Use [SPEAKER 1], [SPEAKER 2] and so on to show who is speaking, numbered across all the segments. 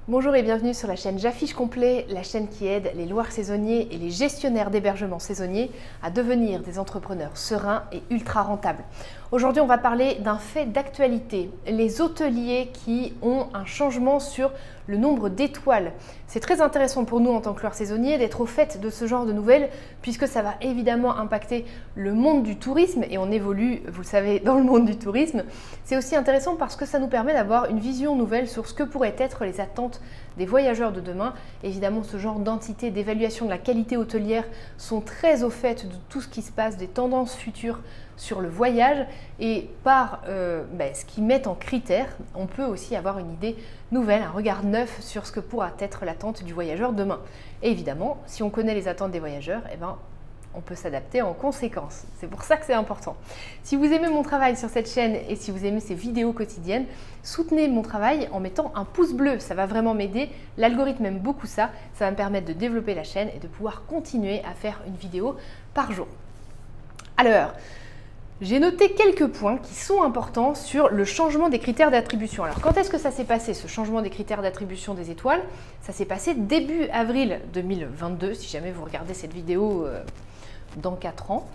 [SPEAKER 1] Bonjour et bienvenue sur la chaîne J'affiche complet, la chaîne qui aide les loueurs saisonniers et les gestionnaires d'hébergement saisonnier à devenir des entrepreneurs sereins et ultra rentables. Aujourd'hui, on va parler d'un fait d'actualité, les hôteliers qui ont un changement sur le nombre d'étoiles. C'est très intéressant pour nous en tant que loueurs saisonniers d'être au fait de ce genre de nouvelles puisque ça va évidemment impacter le monde du tourisme et on évolue, vous le savez, dans le monde du tourisme. C'est aussi intéressant parce que ça nous permet d'avoir une vision nouvelle sur ce que pourraient être les attentes des voyageurs de demain. Évidemment, ce genre d'entités d'évaluation de la qualité hôtelière sont très au fait de tout ce qui se passe, des tendances futures sur le voyage et par ce qu'ils mettent en critères, on peut aussi avoir une idée nouvelle, un regard neuf sur ce que pourra être l'attente du voyageur demain. Et évidemment, si on connaît les attentes des voyageurs, on peut s'adapter en conséquence. C'est pour ça que c'est important. Si vous aimez mon travail sur cette chaîne et si vous aimez ces vidéos quotidiennes, soutenez mon travail en mettant un pouce bleu. Ça va vraiment m'aider. L'algorithme aime beaucoup ça. Ça va me permettre de développer la chaîne et de pouvoir continuer à faire une vidéo par jour. Alors, j'ai noté quelques points qui sont importants sur le changement des critères d'attribution. Alors, quand est-ce que ça s'est passé, ce changement des critères d'attribution des étoiles? Ça s'est passé début avril 2022, si jamais vous regardez cette vidéo dans 4 ans.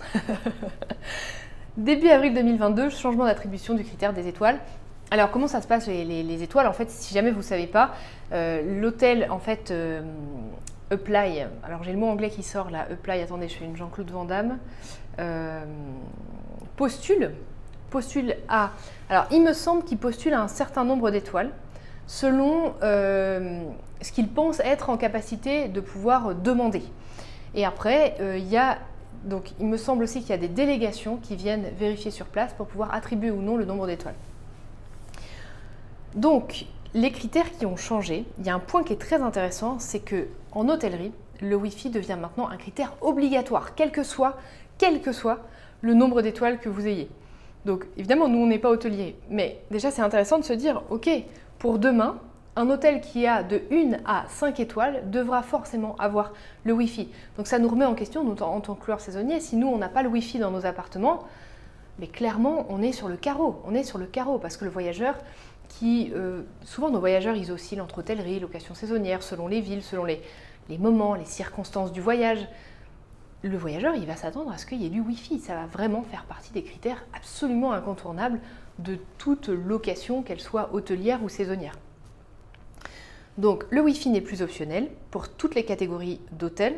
[SPEAKER 1] Début avril 2022, changement d'attribution du critère des étoiles. Alors, comment ça se passe les étoiles? En fait, si jamais vous ne savez pas, l'hôtel, en fait, Apply, alors j'ai le mot anglais qui sort là, Apply, attendez, je fais une Jean-Claude Van Damme, postule à, alors il me semble qu'il postule à un certain nombre d'étoiles selon ce qu'il pense être en capacité de pouvoir demander. Et après, donc il me semble aussi qu'il y a des délégations qui viennent vérifier sur place pour pouvoir attribuer ou non le nombre d'étoiles. Donc, les critères qui ont changé, il y a un point qui est très intéressant, c'est qu'en hôtellerie, le Wi-Fi devient maintenant un critère obligatoire, quel que soit le nombre d'étoiles que vous ayez. Donc, évidemment, nous, on n'est pas hôtelier, mais déjà, c'est intéressant de se dire, ok, pour demain, un hôtel qui a de 1 à 5 étoiles devra forcément avoir le Wi-Fi. Donc, ça nous remet en question, nous, en tant que loueurs saisonniers, si nous, on n'a pas le Wi-Fi dans nos appartements, mais clairement, on est sur le carreau. On est sur le carreau parce que le voyageur souvent nos voyageurs, ils oscillent entre hôtellerie, location saisonnière, selon les villes, selon les moments, les circonstances du voyage. Le voyageur, il va s'attendre à ce qu'il y ait du Wi-Fi. Ça va vraiment faire partie des critères absolument incontournables de toute location, qu'elle soit hôtelière ou saisonnière. Donc, le Wi-Fi n'est plus optionnel pour toutes les catégories d'hôtels.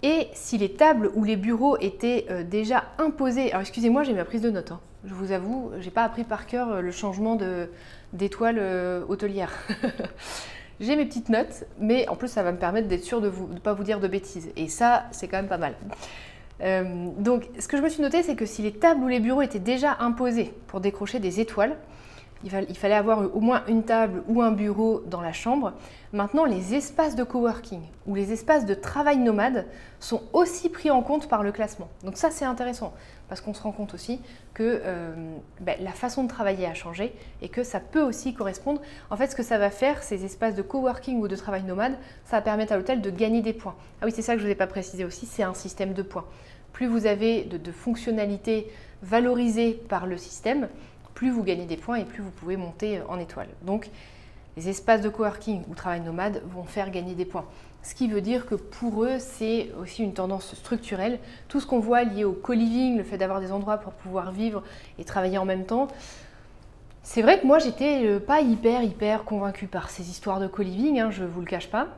[SPEAKER 1] Et si les tables ou les bureaux étaient déjà imposés, alors excusez-moi, j'ai ma prise de notes, hein. Je vous avoue, je n'ai pas appris par cœur le changement d'étoile hôtelière. J'ai mes petites notes, mais en plus ça va me permettre d'être sûre de ne pas vous dire de bêtises. Et ça, c'est quand même pas mal. Donc, ce que je me suis noté, c'est que si les tables ou les bureaux étaient déjà imposés pour décrocher des étoiles, il fallait avoir au moins une table ou un bureau dans la chambre. Maintenant, les espaces de coworking ou les espaces de travail nomade sont aussi pris en compte par le classement. Donc ça, c'est intéressant parce qu'on se rend compte aussi que la façon de travailler a changé et que ça peut aussi correspondre. En fait, ce que ça va faire, ces espaces de coworking ou de travail nomade, ça va permettre à l'hôtel de gagner des points. Ah oui, c'est ça que je ne vous ai pas précisé aussi, c'est un système de points. Plus vous avez de fonctionnalités valorisées par le système, plus vous gagnez des points et plus vous pouvez monter en étoile. Donc, les espaces de coworking ou travail nomade vont faire gagner des points. Ce qui veut dire que pour eux, c'est aussi une tendance structurelle. Tout ce qu'on voit lié au co-living, le fait d'avoir des endroits pour pouvoir vivre et travailler en même temps, c'est vrai que moi, j'étais pas hyper convaincue par ces histoires de co-living, hein, je ne vous le cache pas.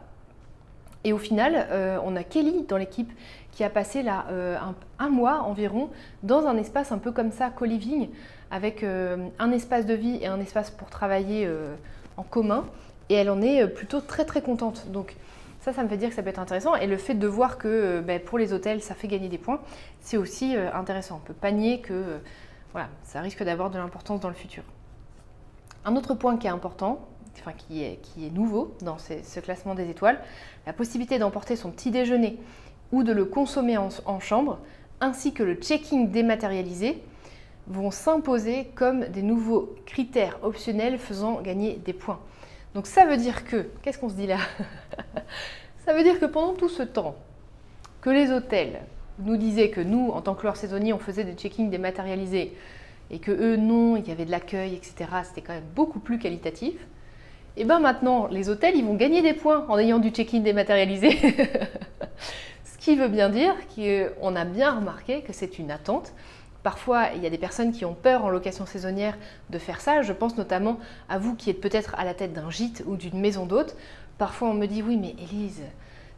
[SPEAKER 1] Et au final, on a Kelly dans l'équipe qui a passé là un mois environ dans un espace un peu comme ça, co-living, avec un espace de vie et un espace pour travailler en commun. Et elle en est plutôt très contente. Donc ça me fait dire que ça peut être intéressant. Et le fait de voir que pour les hôtels, ça fait gagner des points, c'est aussi intéressant. On ne peut pas nier que voilà, ça risque d'avoir de l'importance dans le futur. Un autre point qui est important, enfin qui est nouveau dans ce classement des étoiles, la possibilité d'emporter son petit déjeuner ou de le consommer en chambre, ainsi que le check-in dématérialisé, vont s'imposer comme des nouveaux critères optionnels faisant gagner des points. Donc ça veut dire que, qu'est-ce qu'on se dit là? Ça veut dire que pendant tout ce temps que les hôtels nous disaient que nous, en tant que loueurs saisonniers, on faisait des check-in dématérialisés et que eux, non, il y avait de l'accueil, etc., c'était quand même beaucoup plus qualitatif, Et bien maintenant, les hôtels, ils vont gagner des points en ayant du check-in dématérialisé. Ce qui veut bien dire qu'on a bien remarqué que c'est une attente. Parfois, il y a des personnes qui ont peur en location saisonnière de faire ça. Je pense notamment à vous qui êtes peut-être à la tête d'un gîte ou d'une maison d'hôtes. Parfois, on me dit « Oui, mais Élise,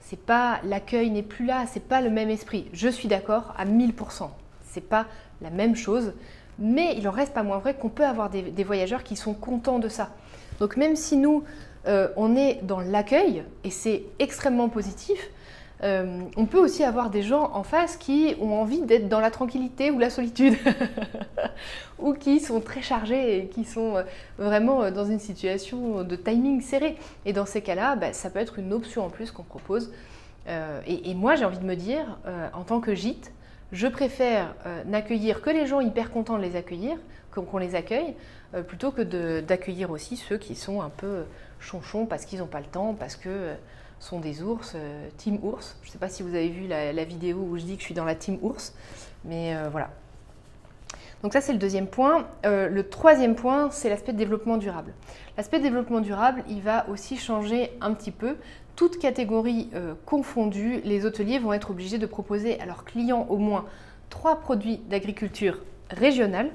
[SPEAKER 1] c'est pas, l'accueil n'est plus là, c'est pas le même esprit. » Je suis d'accord à 1000%. C'est pas la même chose. Mais il en reste pas moins vrai qu'on peut avoir des voyageurs qui sont contents de ça. Donc même si nous, on est dans l'accueil, et c'est extrêmement positif, on peut aussi avoir des gens en face qui ont envie d'être dans la tranquillité ou la solitude, ou qui sont très chargés et qui sont vraiment dans une situation de timing serré. Et dans ces cas-là, ça peut être une option en plus qu'on propose. Et moi, j'ai envie de me dire, en tant que gîte, je préfère n'accueillir que les gens hyper contents de les accueillir, qu'on les accueille, plutôt que d'accueillir aussi ceux qui sont un peu chonchons parce qu'ils n'ont pas le temps, parce que sont des ours, team ours. Je ne sais pas si vous avez vu la vidéo où je dis que je suis dans la team ours, mais voilà. Donc ça, c'est le deuxième point. Le troisième point, c'est l'aspect de développement durable. L'aspect de développement durable, il va aussi changer un petit peu. Toutes catégories confondues, les hôteliers vont être obligés de proposer à leurs clients au moins 3 produits d'agriculture régionale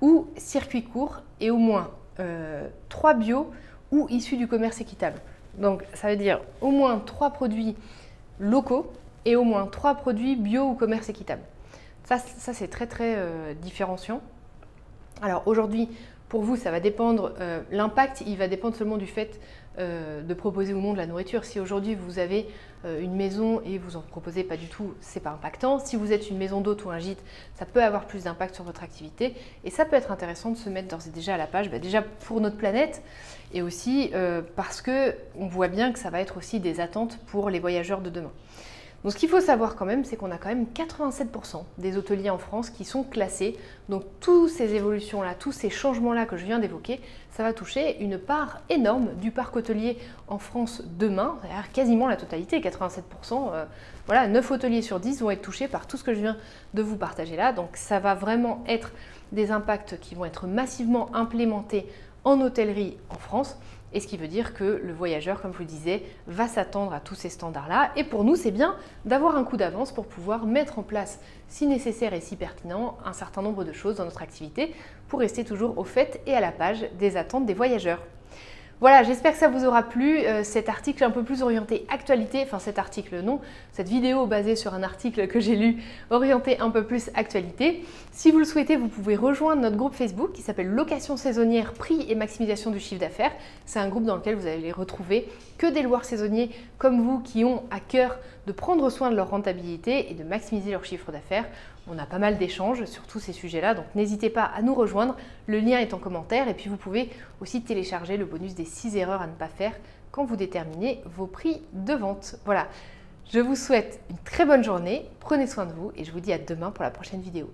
[SPEAKER 1] ou circuit court et au moins 3 bio ou issus du commerce équitable. Donc ça veut dire au moins 3 produits locaux et au moins 3 produits bio ou commerce équitable. Ça c'est très différenciant. Alors aujourd'hui, pour vous, ça va dépendre, l'impact, il va dépendre seulement du fait de proposer ou non de la nourriture. Si aujourd'hui vous avez une maison et vous en proposez pas du tout, c'est pas impactant. Si vous êtes une maison d'hôte ou un gîte, ça peut avoir plus d'impact sur votre activité et ça peut être intéressant de se mettre d'ores et déjà à la page, déjà pour notre planète et aussi parce que on voit bien que ça va être aussi des attentes pour les voyageurs de demain. Donc ce qu'il faut savoir quand même, c'est qu'on a quand même 87% des hôteliers en France qui sont classés. Donc toutes ces évolutions-là, tous ces changements-là que je viens d'évoquer, ça va toucher une part énorme du parc hôtelier en France demain, c'est-à-dire quasiment la totalité, 87%. Voilà, 9 hôteliers sur 10 vont être touchés par tout ce que je viens de vous partager là. Donc ça va vraiment être des impacts qui vont être massivement implémentés en hôtellerie en France. Et ce qui veut dire que le voyageur, comme je vous le disais, va s'attendre à tous ces standards-là. Et pour nous, c'est bien d'avoir un coup d'avance pour pouvoir mettre en place, si nécessaire et si pertinent, un certain nombre de choses dans notre activité pour rester toujours au fait et à la page des attentes des voyageurs. Voilà, j'espère que ça vous aura plu, cet article un peu plus orienté actualité, enfin cet article non, cette vidéo basée sur un article que j'ai lu orienté un peu plus actualité. Si vous le souhaitez, vous pouvez rejoindre notre groupe Facebook qui s'appelle Location saisonnière, prix et maximisation du chiffre d'affaires. C'est un groupe dans lequel vous allez retrouver que des loueurs saisonniers comme vous qui ont à cœur de prendre soin de leur rentabilité et de maximiser leur chiffre d'affaires. On a pas mal d'échanges sur tous ces sujets-là, donc n'hésitez pas à nous rejoindre. Le lien est en commentaire et puis vous pouvez aussi télécharger le bonus des 6 erreurs à ne pas faire quand vous déterminez vos prix de vente. Voilà, je vous souhaite une très bonne journée, prenez soin de vous et je vous dis à demain pour la prochaine vidéo.